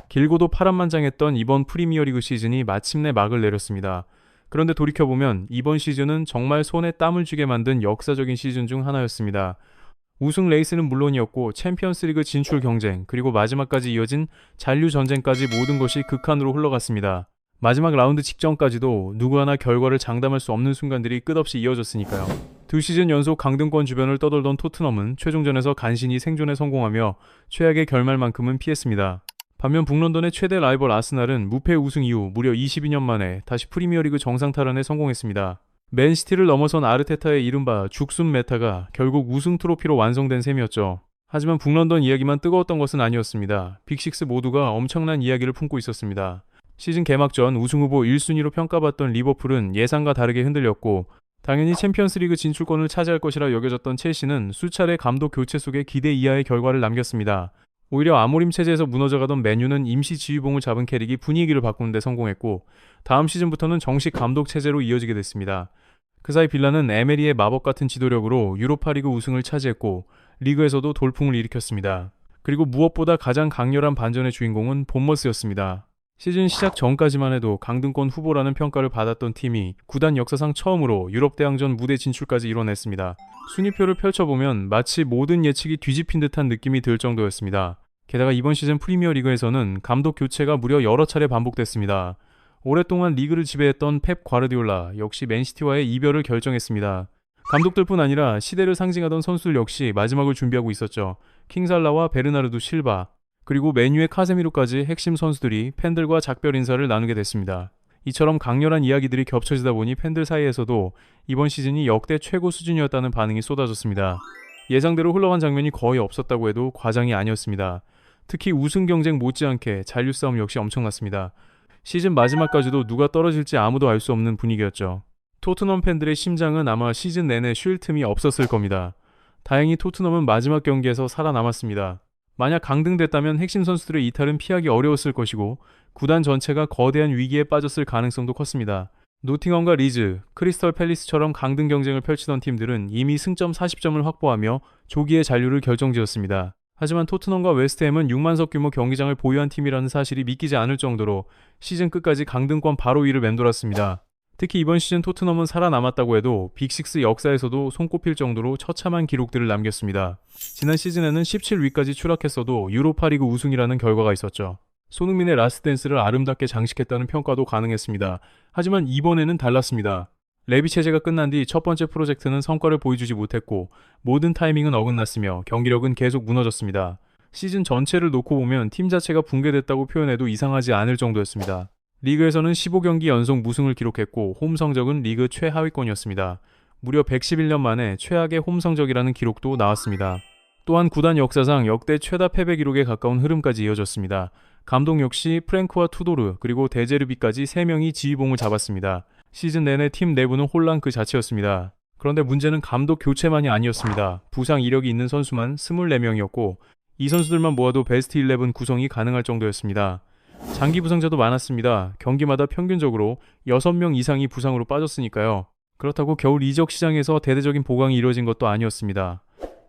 길고도 파란만장했던 이번 프리미어리그 시즌이 마침내 막을 내렸습니다. 그런데 돌이켜보면 이번 시즌은 정말 손에 땀을 쥐게 만든 역사적인 시즌 중 하나였습니다. 우승 레이스는 물론이었고 챔피언스리그 진출 경쟁, 그리고 마지막까지 이어진 잔류 전쟁까지 모든 것이 극한으로 흘러갔습니다. 마지막 라운드 직전까지도 누구 하나 결과를 장담할 수 없는 순간들이 끝없이 이어졌으니까요. 두 시즌 연속 강등권 주변을 떠돌던 토트넘은 최종전에서 간신히 생존에 성공하며 최악의 결말만큼은 피했습니다. 반면 북런던의 최대 라이벌 아스날은 무패 우승 이후 무려 22년 만에 다시 프리미어리그 정상 탈환에 성공했습니다. 맨시티를 넘어선 아르테타의 이른바 죽순 메타가 결국 우승 트로피로 완성된 셈이었죠. 하지만 북런던 이야기만 뜨거웠던 것은 아니었습니다. 빅식스 모두가 엄청난 이야기를 품고 있었습니다. 시즌 개막 전 우승 후보 1순위로 평가받던 리버풀은 예상과 다르게 흔들렸고, 당연히 챔피언스리그 진출권을 차지할 것이라 여겨졌던 첼시는 수차례 감독 교체 속에 기대 이하의 결과를 남겼습니다. 오히려 아모림 체제에서 무너져가던 맨유는 임시 지휘봉을 잡은 캐릭이 분위기를 바꾸는 데 성공했고, 다음 시즌부터는 정식 감독 체제로 이어지게 됐습니다. 그 사이 빌라는 에메리의 마법 같은 지도력으로 유로파리그 우승을 차지했고 리그에서도 돌풍을 일으켰습니다. 그리고 무엇보다 가장 강렬한 반전의 주인공은 본머스였습니다. 시즌 시작 전까지만 해도 강등권 후보라는 평가를 받았던 팀이 구단 역사상 처음으로 유럽 대항전 무대 진출까지 이뤄냈습니다. 순위표를 펼쳐보면 마치 모든 예측이 뒤집힌 듯한 느낌이 들 정도였습니다. 게다가 이번 시즌 프리미어리그에서는 감독 교체가 무려 여러 차례 반복됐습니다. 오랫동안 리그를 지배했던 펩 과르디올라 역시 맨시티와의 이별을 결정했습니다. 감독들뿐 아니라 시대를 상징하던 선수들 역시 마지막을 준비하고 있었죠. 킹살라와 베르나르도 실바, 그리고 맨유의 카세미로까지 핵심 선수들이 팬들과 작별 인사를 나누게 됐습니다. 이처럼 강렬한 이야기들이 겹쳐지다 보니 팬들 사이에서도 이번 시즌이 역대 최고 수준이었다는 반응이 쏟아졌습니다. 예상대로 흘러간 장면이 거의 없었다고 해도 과장이 아니었습니다. 특히 우승 경쟁 못지않게 잔류 싸움 역시 엄청났습니다. 시즌 마지막까지도 누가 떨어질지 아무도 알 수 없는 분위기였죠. 토트넘 팬들의 심장은 아마 시즌 내내 쉴 틈이 없었을 겁니다. 다행히 토트넘은 마지막 경기에서 살아남았습니다. 만약 강등됐다면 핵심 선수들의 이탈은 피하기 어려웠을 것이고 구단 전체가 거대한 위기에 빠졌을 가능성도 컸습니다. 노팅엄과 리즈, 크리스털 팰리스처럼 강등 경쟁을 펼치던 팀들은 이미 승점 40점을 확보하며 조기에 잔류를 결정지었습니다. 하지만 토트넘과 웨스트햄은 6만석 규모 경기장을 보유한 팀이라는 사실이 믿기지 않을 정도로 시즌 끝까지 강등권 바로 위를 맴돌았습니다. 특히 이번 시즌 토트넘은 살아남았다고 해도 빅식스 역사에서도 손꼽힐 정도로 처참한 기록들을 남겼습니다. 지난 시즌에는 17위까지 추락했어도 유로파리그 우승이라는 결과가 있었죠. 손흥민의 라스트댄스를 아름답게 장식했다는 평가도 가능했습니다. 하지만 이번에는 달랐습니다. 레비 체제가 끝난 뒤 첫 번째 프로젝트는 성과를 보여주지 못했고 모든 타이밍은 어긋났으며 경기력은 계속 무너졌습니다. 시즌 전체를 놓고 보면 팀 자체가 붕괴됐다고 표현해도 이상하지 않을 정도였습니다. 리그에서는 15경기 연속 무승을 기록했고 홈 성적은 리그 최하위권이었습니다. 무려 111년 만에 최악의 홈 성적이라는 기록도 나왔습니다. 또한 구단 역사상 역대 최다 패배 기록에 가까운 흐름까지 이어졌습니다. 감독 역시 프랭크와 투도르 그리고 데제르비까지 3명이 지휘봉을 잡았습니다. 시즌 내내 팀 내부는 혼란 그 자체였습니다. 그런데 문제는 감독 교체만이 아니었습니다. 부상 이력이 있는 선수만 24명이었고 이 선수들만 모아도 베스트 11 구성이 가능할 정도였습니다. 장기 부상자도 많았습니다. 경기마다 평균적으로 6명 이상이 부상으로 빠졌으니까요. 그렇다고 겨울 이적 시장에서 대대적인 보강이 이루어진 것도 아니었습니다.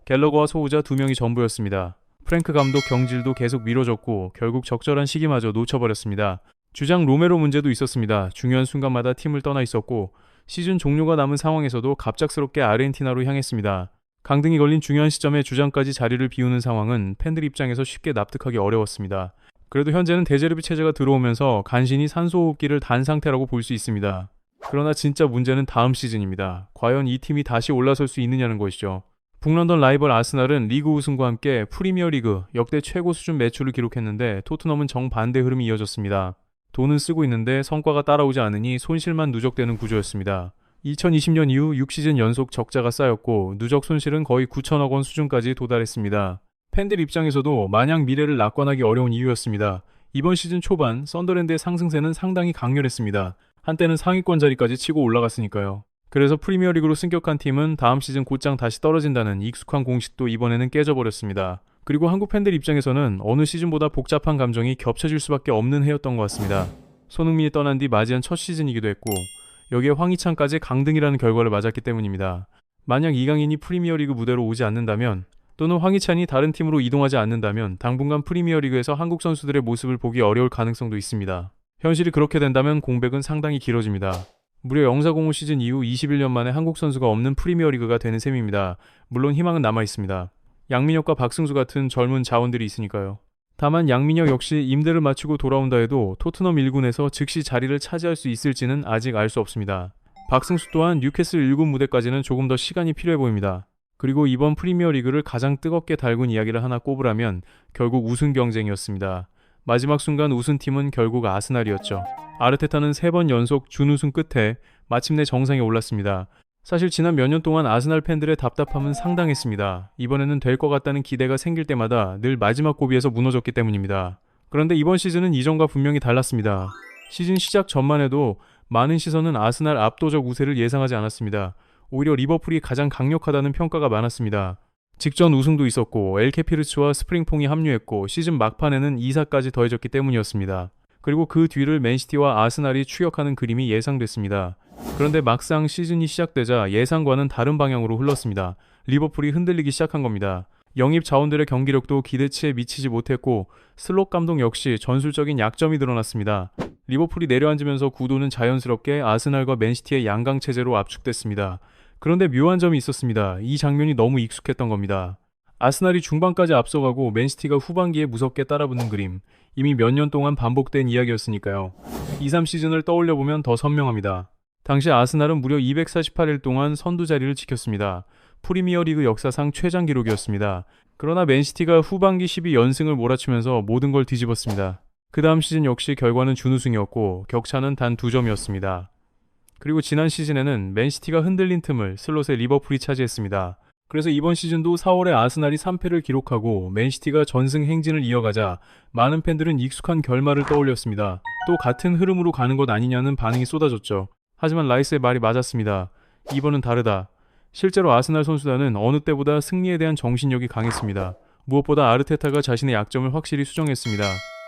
갤러거와 소우자 2명이 전부였습니다. 프랭크 감독 경질도 계속 미뤄졌고 결국 적절한 시기마저 놓쳐버렸습니다. 주장 로메로 문제도 있었습니다. 중요한 순간마다 팀을 떠나 있었고 시즌 종료가 남은 상황에서도 갑작스럽게 아르헨티나로 향했습니다. 강등이 걸린 중요한 시점에 주장까지 자리를 비우는 상황은 팬들 입장에서 쉽게 납득하기 어려웠습니다. 그래도 현재는 데제르비 체제가 들어오면서 간신히 산소호흡기를 단 상태라고 볼 수 있습니다. 그러나 진짜 문제는 다음 시즌입니다. 과연 이 팀이 다시 올라설 수 있느냐는 것이죠. 북런던 라이벌 아스날은 리그 우승과 함께 프리미어리그 역대 최고 수준 매출을 기록했는데 토트넘은 정반대 흐름이 이어졌습니다. 돈은 쓰고 있는데 성과가 따라오지 않으니 손실만 누적되는 구조였습니다. 2020년 이후 6시즌 연속 적자가 쌓였고 누적 손실은 거의 9천억 원 수준까지 도달했습니다. 팬들 입장에서도 마냥 미래를 낙관하기 어려운 이유였습니다. 이번 시즌 초반 썬더랜드의 상승세는 상당히 강렬했습니다. 한때는 상위권 자리까지 치고 올라갔으니까요. 그래서 프리미어리그로 승격한 팀은 다음 시즌 곧장 다시 떨어진다는 익숙한 공식도 이번에는 깨져버렸습니다. 그리고 한국 팬들 입장에서는 어느 시즌보다 복잡한 감정이 겹쳐질 수밖에 없는 해였던 것 같습니다. 손흥민이 떠난 뒤 맞이한 첫 시즌이기도 했고 여기에 황희찬까지 강등이라는 결과를 맞았기 때문입니다. 만약 이강인이 프리미어리그 무대로 오지 않는다면 또는 황희찬이 다른 팀으로 이동하지 않는다면 당분간 프리미어리그에서 한국 선수들의 모습을 보기 어려울 가능성도 있습니다. 현실이 그렇게 된다면 공백은 상당히 길어집니다. 무려 영사공후 시즌 이후 21년 만에 한국 선수가 없는 프리미어리그가 되는 셈입니다. 물론 희망은 남아 있습니다. 양민혁과 박승수 같은 젊은 자원들이 있으니까요. 다만 양민혁 역시 임대를 마치고 돌아온다 해도 토트넘 1군에서 즉시 자리를 차지할 수 있을지는 아직 알 수 없습니다. 박승수 또한 뉴캐슬 1군 무대까지는 조금 더 시간이 필요해 보입니다. 그리고 이번 프리미어리그를 가장 뜨겁게 달군 이야기를 하나 꼽으라면 결국 우승 경쟁이었습니다. 마지막 순간 우승팀은 결국 아스날이었죠. 아르테타는 3번 연속 준우승 끝에 마침내 정상에 올랐습니다. 사실 지난 몇 년 동안 아스날 팬들의 답답함은 상당했습니다. 이번에는 될 것 같다는 기대가 생길 때마다 늘 마지막 고비에서 무너졌기 때문입니다. 그런데 이번 시즌은 이전과 분명히 달랐습니다. 시즌 시작 전만 해도 많은 시선은 아스날 압도적 우세를 예상하지 않았습니다. 오히려 리버풀이 가장 강력하다는 평가가 많았습니다. 직전 우승도 있었고 엘케피르츠와 스프링퐁이 합류했고 시즌 막판에는 이사까지 더해졌기 때문이었습니다. 그리고 그 뒤를 맨시티와 아스날이 추격하는 그림이 예상됐습니다. 그런데 막상 시즌이 시작되자 예상과는 다른 방향으로 흘렀습니다. 리버풀이 흔들리기 시작한 겁니다. 영입 자원들의 경기력도 기대치에 미치지 못했고 슬롯 감독 역시 전술적인 약점이 드러났습니다. 리버풀이 내려앉으면서 구도는 자연스럽게 아스날과 맨시티의 양강 체제로 압축됐습니다. 그런데 묘한 점이 있었습니다. 이 장면이 너무 익숙했던 겁니다. 아스날이 중반까지 앞서가고 맨시티가 후반기에 무섭게 따라붙는 그림. 이미 몇 년 동안 반복된 이야기였으니까요. 2-3 시즌을 떠올려보면 더 선명합니다. 당시 아스날은 무려 248일 동안 선두 자리를 지켰습니다. 프리미어리그 역사상 최장 기록이었습니다. 그러나 맨시티가 후반기 12연승을 몰아치면서 모든 걸 뒤집었습니다. 그 다음 시즌 역시 결과는 준우승이었고 격차는 단 2점이었습니다. 그리고 지난 시즌에는 맨시티가 흔들린 틈을 슬롯의 리버풀이 차지했습니다. 그래서 이번 시즌도 4월에 아스날이 3패를 기록하고 맨시티가 전승 행진을 이어가자 많은 팬들은 익숙한 결말을 떠올렸습니다. 또 같은 흐름으로 가는 것 아니냐는 반응이 쏟아졌죠. 하지만 라이스의 말이 맞았습니다. 이번은 다르다. 실제로 아스날 선수단은 어느 때보다 승리에 대한 정신력이 강했습니다. 무엇보다 아르테타가 자신의 약점을 확실히 수정했습니다.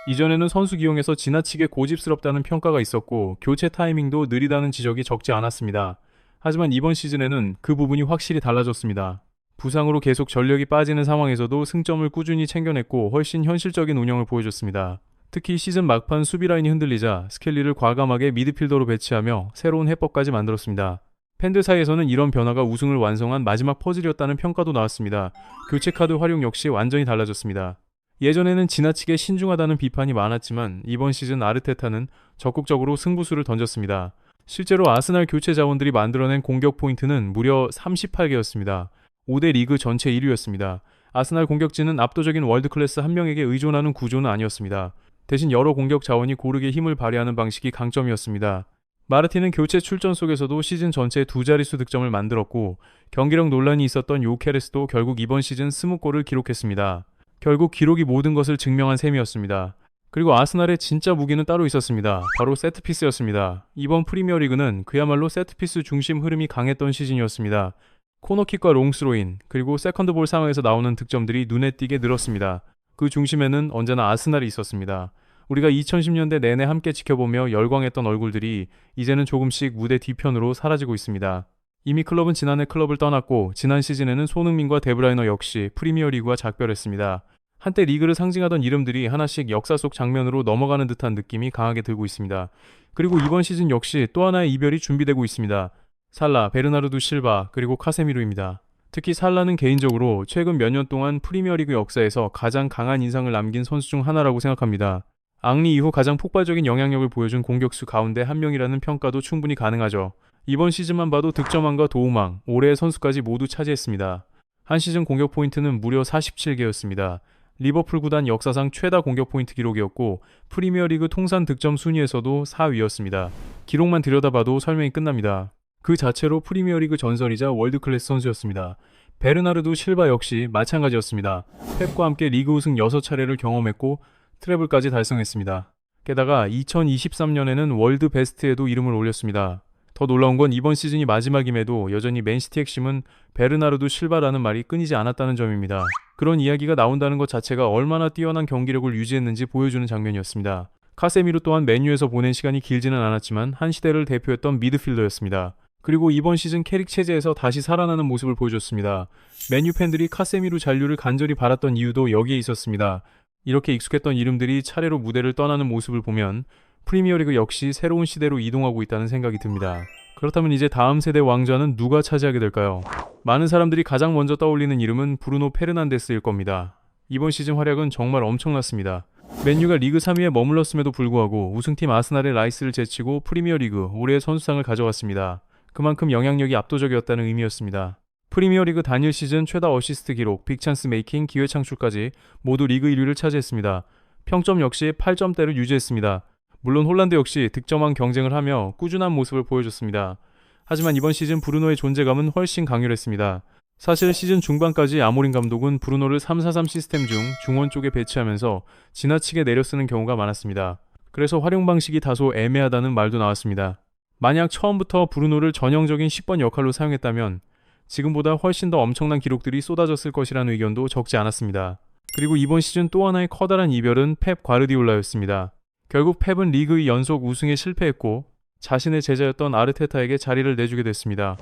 이전에는 선수 기용에서 지나치게 고집스럽다는 평가가 있었고 교체 타이밍도 느리다는 지적이 적지 않았습니다. 하지만 이번 시즌에는 그 부분이 확실히 달라졌습니다. 부상으로 계속 전력이 빠지는 상황에서도 승점을 꾸준히 챙겨냈고 훨씬 현실적인 운영을 보여줬습니다. 특히 시즌 막판 수비 라인이 흔들리자 스켈리를 과감하게 미드필더로 배치하며 새로운 해법까지 만들었습니다. 팬들 사이에서는 이런 변화가 우승을 완성한 마지막 퍼즐이었다는 평가도 나왔습니다. 교체 카드 활용 역시 완전히 달라졌습니다. 예전에는 지나치게 신중하다는 비판이 많았지만 이번 시즌 아르테타는 적극적으로 승부수를 던졌습니다. 실제로 아스날 교체 자원들이 만들어낸 공격 포인트는 무려 38개였습니다. 5대 리그 전체 1위였습니다. 아스날 공격진은 압도적인 월드클래스 한 명에게 의존하는 구조는 아니었습니다. 대신 여러 공격 자원이 고르게 힘을 발휘하는 방식이 강점이었습니다. 마르틴은 교체 출전 속에서도 시즌 전체 2자릿수 득점을 만들었고 경기력 논란이 있었던 요케레스도 결국 이번 시즌 20골을 기록했습니다. 결국 기록이 모든 것을 증명한 셈이었습니다. 그리고 아스날의 진짜 무기는 따로 있었습니다. 바로 세트피스였습니다. 이번 프리미어리그는 그야말로 세트피스 중심 흐름이 강했던 시즌이었습니다. 코너킥과 롱스로인, 그리고 세컨드볼 상황에서 나오는 득점들이 눈에 띄게 늘었습니다. 그 중심에는 언제나 아스날이 있었습니다. 우리가 2010년대 내내 함께 지켜보며 열광했던 얼굴들이 이제는 조금씩 무대 뒤편으로 사라지고 있습니다. 이미 클럽은 지난해 클럽을 떠났고 지난 시즌에는 손흥민과 데브라이너 역시 프리미어리그와 작별했습니다. 한때 리그를 상징하던 이름들이 하나씩 역사 속 장면으로 넘어가는 듯한 느낌이 강하게 들고 있습니다. 그리고 이번 시즌 역시 또 하나의 이별이 준비되고 있습니다. 살라, 베르나르도 실바, 그리고 카세미로입니다. 특히 살라는 개인적으로 최근 몇 년 동안 프리미어리그 역사에서 가장 강한 인상을 남긴 선수 중 하나라고 생각합니다. 앙리 이후 가장 폭발적인 영향력을 보여준 공격수 가운데 한 명이라는 평가도 충분히 가능하죠. 이번 시즌만 봐도 득점왕과 도움왕, 올해의 선수까지 모두 차지했습니다. 한 시즌 공격 포인트는 무려 47개였습니다. 리버풀 구단 역사상 최다 공격 포인트 기록이었고 프리미어리그 통산 득점 순위에서도 4위였습니다. 기록만 들여다봐도 설명이 끝납니다. 그 자체로 프리미어리그 전설이자 월드클래스 선수였습니다. 베르나르도 실바 역시 마찬가지였습니다. 펩과 함께 리그 우승 6차례를 경험했고 트래블까지 달성했습니다. 게다가 2023년에는 월드 베스트에도 이름을 올렸습니다. 더 놀라운 건 이번 시즌이 마지막임에도 여전히 맨시티 핵심은 베르나르도 실바라는 말이 끊이지 않았다는 점입니다. 그런 이야기가 나온다는 것 자체가 얼마나 뛰어난 경기력을 유지했는지 보여주는 장면이었습니다. 카세미로 또한 맨유에서 보낸 시간이 길지는 않았지만 한 시대를 대표했던 미드필더였습니다. 그리고 이번 시즌 캐릭 체제에서 다시 살아나는 모습을 보여줬습니다. 맨유 팬들이 카세미루 잔류를 간절히 바랐던 이유도 여기에 있었습니다. 이렇게 익숙했던 이름들이 차례로 무대를 떠나는 모습을 보면 프리미어리그 역시 새로운 시대로 이동하고 있다는 생각이 듭니다. 그렇다면 이제 다음 세대 왕좌는 누가 차지하게 될까요? 많은 사람들이 가장 먼저 떠올리는 이름은 브루노 페르난데스일 겁니다. 이번 시즌 활약은 정말 엄청났습니다. 맨유가 리그 3위에 머물렀음에도 불구하고 우승팀 아스날의 라이스를 제치고 프리미어리그 올해의 선수상을 가져갔습니다. 그만큼 영향력이 압도적이었다는 의미였습니다. 프리미어리그 단일 시즌 최다 어시스트 기록, 빅찬스 메이킹, 기회 창출까지 모두 리그 1위를 차지했습니다. 평점 역시 8점대를 유지했습니다. 물론 홀란드 역시 득점왕 경쟁을 하며 꾸준한 모습을 보여줬습니다. 하지만 이번 시즌 브루노의 존재감은 훨씬 강렬했습니다. 사실 시즌 중반까지 아모린 감독은 브루노를 3-4-3 시스템 중 중원 쪽에 배치하면서 지나치게 내려쓰는 경우가 많았습니다. 그래서 활용 방식이 다소 애매하다는 말도 나왔습니다. 만약 처음부터 브루노를 전형적인 10번 역할로 사용했다면 지금보다 훨씬 더 엄청난 기록들이 쏟아졌을 것이라는 의견도 적지 않았습니다. 그리고 이번 시즌 또 하나의 커다란 이별은 펩 과르디올라였습니다. 결국 펩은 리그의 연속 우승에 실패했고 자신의 제자였던 아르테타에게 자리를 내주게 됐습니다.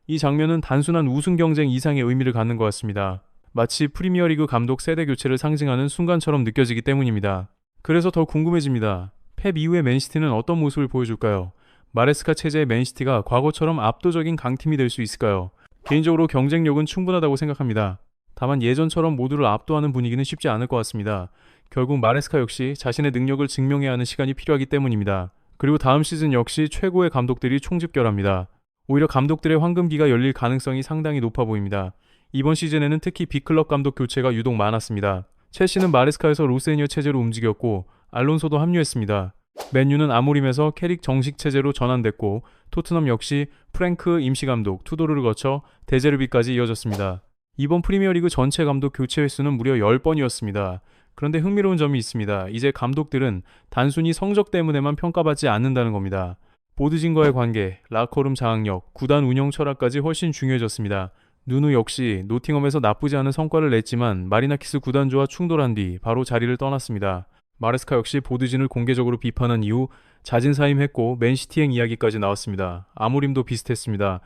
이 장면은 단순한 우승 경쟁 이상의 의미를 갖는 것 같습니다. 마치 프리미어리그 감독 세대 교체를 상징하는 순간처럼 느껴지기 때문입니다. 그래서 더 궁금해집니다. 펩 이후의 맨시티는 어떤 모습을 보여줄까요? 마레스카 체제의 맨시티가 과거처럼 압도적인 강팀이 될 수 있을까요? 개인적으로 경쟁력은 충분하다고 생각합니다. 다만 예전처럼 모두를 압도하는 분위기는 쉽지 않을 것 같습니다. 결국 마레스카 역시 자신의 능력을 증명해야 하는 시간이 필요하기 때문입니다. 그리고 다음 시즌 역시 최고의 감독들이 총집결합니다. 오히려 감독들의 황금기가 열릴 가능성이 상당히 높아 보입니다. 이번 시즌에는 특히 빅클럽 감독 교체가 유독 많았습니다. 첼시는 마레스카에서 로세니어 체제로 움직였고 알론소도 합류했습니다. 맨유는 아모림에서 캐릭 정식 체제로 전환됐고 토트넘 역시 프랭크 임시감독 투도르를 거쳐 데제르비까지 이어졌습니다. 이번 프리미어리그 전체 감독 교체 횟수는 무려 10번이었습니다. 그런데 흥미로운 점이 있습니다. 이제 감독들은 단순히 성적 때문에만 평가받지 않는다는 겁니다. 보드진과의 관계, 라커룸 장악력, 구단 운영 철학까지 훨씬 중요해졌습니다. 누누 역시 노팅엄에서 나쁘지 않은 성과를 냈지만 마리나키스 구단주와 충돌한 뒤 바로 자리를 떠났습니다. 마레스카 역시 보드진을 공개적으로 비판한 이후 자진사임했고 맨시티행 이야기까지 나왔습니다. 아모림도 비슷했습니다.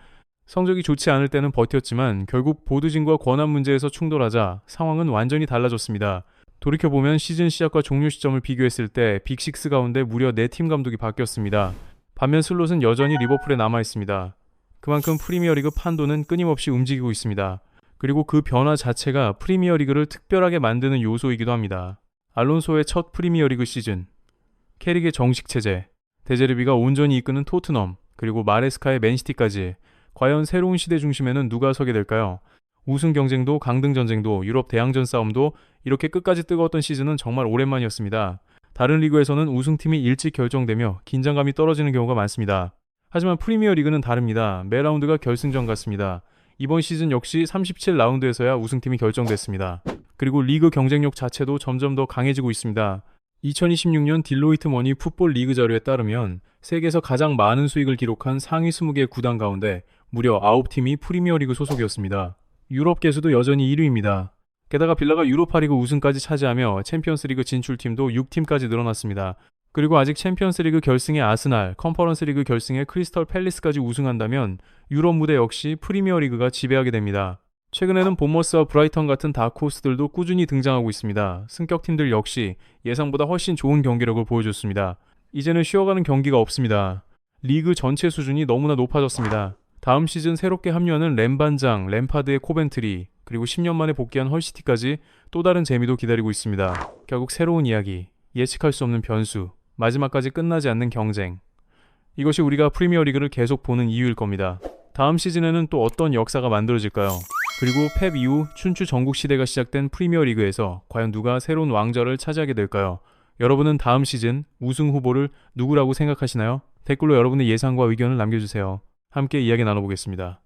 성적이 좋지 않을 때는 버텼지만 결국 보드진과 권한 문제에서 충돌하자 상황은 완전히 달라졌습니다. 돌이켜보면 시즌 시작과 종료 시점을 비교했을 때 빅식스 가운데 무려 4팀 감독이 바뀌었습니다. 반면 슬롯은 여전히 리버풀에 남아있습니다. 그만큼 프리미어리그 판도는 끊임없이 움직이고 있습니다. 그리고 그 변화 자체가 프리미어리그를 특별하게 만드는 요소이기도 합니다. 알론소의 첫 프리미어리그 시즌, 캐릭의 정식 체제, 데제르비가 온전히 이끄는 토트넘, 그리고 마레스카의 맨시티까지 과연 새로운 시대 중심에는 누가 서게 될까요? 우승 경쟁도 강등 전쟁도 유럽 대항전 싸움도 이렇게 끝까지 뜨거웠던 시즌은 정말 오랜만이었습니다. 다른 리그에서는 우승팀이 일찍 결정되며 긴장감이 떨어지는 경우가 많습니다. 하지만 프리미어리그는 다릅니다. 매 라운드가 결승전 같습니다. 이번 시즌 역시 37라운드에서야 우승팀이 결정됐습니다. 그리고 리그 경쟁력 자체도 점점 더 강해지고 있습니다. 2026년 딜로이트 머니 풋볼 리그 자료에 따르면 세계에서 가장 많은 수익을 기록한 상위 20개 구단 가운데 무려 9팀이 프리미어리그 소속이었습니다. 유럽 개수도 여전히 1위입니다. 게다가 빌라가 유로파리그 우승까지 차지하며 챔피언스리그 진출팀도 6팀까지 늘어났습니다. 그리고 아직 챔피언스리그 결승에 아스날, 컨퍼런스리그 결승에 크리스털 팰리스까지 우승한다면 유럽 무대 역시 프리미어리그가 지배하게 됩니다. 최근에는 본머스와 브라이턴 같은 다크호스들도 꾸준히 등장하고 있습니다. 승격팀들 역시 예상보다 훨씬 좋은 경기력을 보여줬습니다. 이제는 쉬어가는 경기가 없습니다. 리그 전체 수준이 너무나 높아졌습니다. 다음 시즌 새롭게 합류하는 램반장, 램파드의 코벤트리, 그리고 10년 만에 복귀한 헐시티까지 또 다른 재미도 기다리고 있습니다. 결국 새로운 이야기, 예측할 수 없는 변수, 마지막까지 끝나지 않는 경쟁. 이것이 우리가 프리미어리그를 계속 보는 이유일 겁니다. 다음 시즌에는 또 어떤 역사가 만들어질까요? 그리고 펩 이후 춘추 전국 시대가 시작된 프리미어리그에서 과연 누가 새로운 왕좌를 차지하게 될까요? 여러분은 다음 시즌 우승 후보를 누구라고 생각하시나요? 댓글로 여러분의 예상과 의견을 남겨주세요. 함께 이야기 나눠보겠습니다.